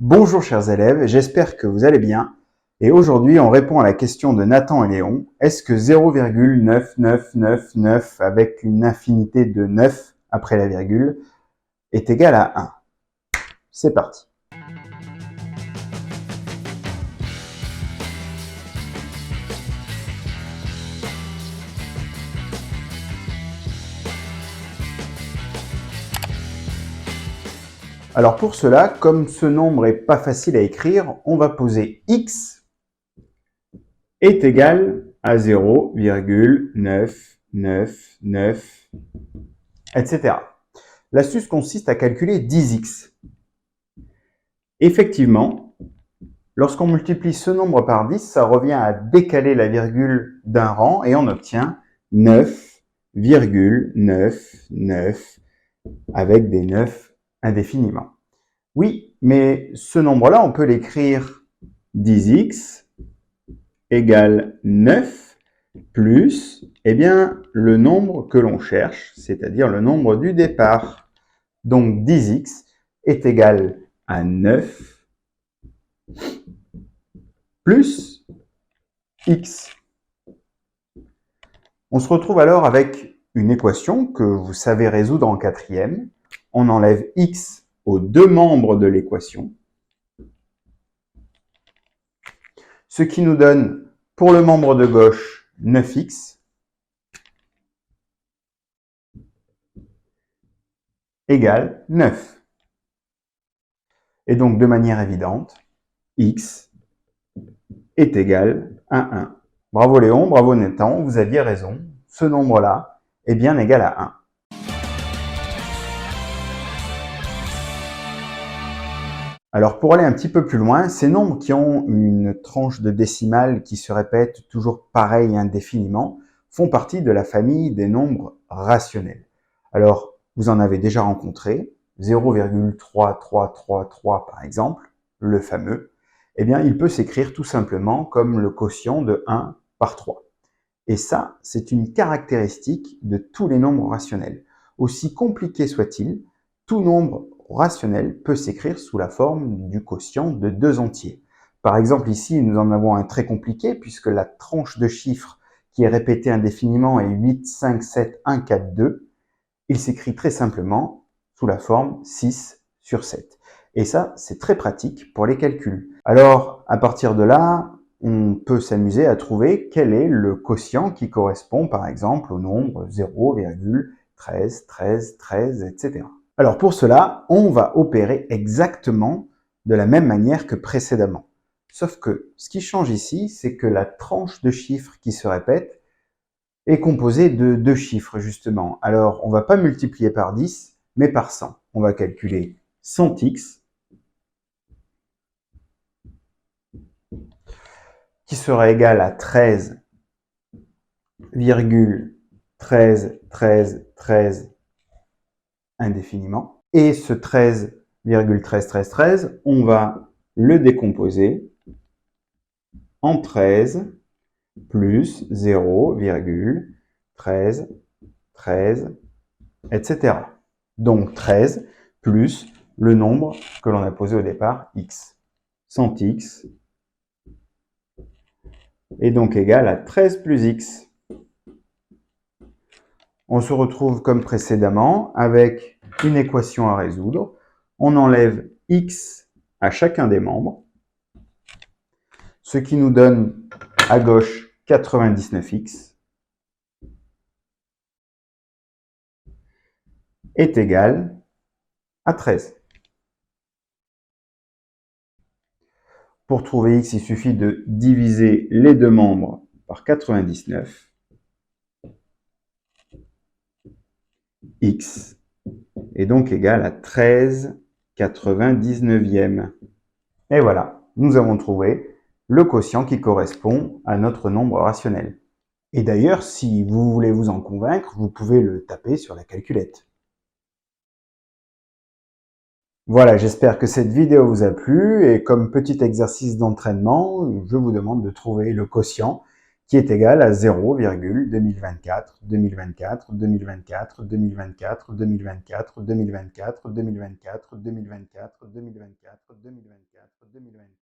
Bonjour chers élèves, j'espère que vous allez bien. Et aujourd'hui, on répond à la question de Nathan et Léon. Est-ce que 0,9999 avec une infinité de 9 après la virgule est égal à 1? C'est parti. Alors pour cela, comme ce nombre n'est pas facile à écrire, on va poser x est égal à 0,999, etc. L'astuce consiste à calculer 10x. Effectivement, lorsqu'on multiplie ce nombre par 10, ça revient à décaler la virgule d'un rang et on obtient 9,99 avec des 9 indéfiniment. Oui, mais ce nombre-là, on peut l'écrire 10x égale 9 plus le nombre que l'on cherche, c'est-à-dire le nombre du départ. Donc 10x est égal à 9 plus x. On se retrouve alors avec une équation que vous savez résoudre en quatrième. On enlève x aux deux membres de l'équation, ce qui nous donne pour le membre de gauche 9x égale 9. Et donc de manière évidente, x est égal à 1. Bravo Léon, bravo Nathan, vous aviez raison, ce nombre-là est bien égal à 1. Alors pour aller un petit peu plus loin, ces nombres qui ont une tranche de décimale qui se répète toujours pareil indéfiniment font partie de la famille des nombres rationnels. Alors vous en avez déjà rencontré, 0,3333 par exemple, le fameux, eh bien il peut s'écrire tout simplement comme le quotient de 1 par 3. Et ça, c'est une caractéristique de tous les nombres rationnels. Aussi compliqué soit-il, tout nombre rationnel peut s'écrire sous la forme du quotient de deux entiers. Par exemple, ici, nous en avons un très compliqué puisque la tranche de chiffres qui est répétée indéfiniment est 8, 5, 7, 1, 4, 2. Il s'écrit très simplement sous la forme 6 sur 7. Et ça, c'est très pratique pour les calculs. Alors, à partir de là, on peut s'amuser à trouver quel est le quotient qui correspond, par exemple, au nombre 0,13, 13, 13, etc. Alors pour cela, on va opérer exactement de la même manière que précédemment. Sauf que ce qui change ici, c'est que la tranche de chiffres qui se répète est composée de deux chiffres justement. Alors on ne va pas multiplier par 10, mais par 100. On va calculer 100x, qui sera égal à 13,131313 indéfiniment. Et ce 13,131313, on va le décomposer en 13 plus 0,1313, etc. Donc 13 plus le nombre que l'on a posé au départ, x. 100x est donc égal à 13 plus x. On se retrouve comme précédemment avec une équation à résoudre. On enlève x à chacun des membres, ce qui nous donne à gauche 99x est égal à 13. Pour trouver x, il suffit de diviser les deux membres par 99. X est donc égal à 13,99e. Et voilà, nous avons trouvé le quotient qui correspond à notre nombre rationnel. Et d'ailleurs, si vous voulez vous en convaincre, vous pouvez le taper sur la calculette. Voilà, j'espère que cette vidéo vous a plu et comme petit exercice d'entraînement, je vous demande de trouver le quotient qui est égal à 0,2024, 2024, 2024, 2024, 2024, 2024, 2024, 2024, 2024, 2024, 2024.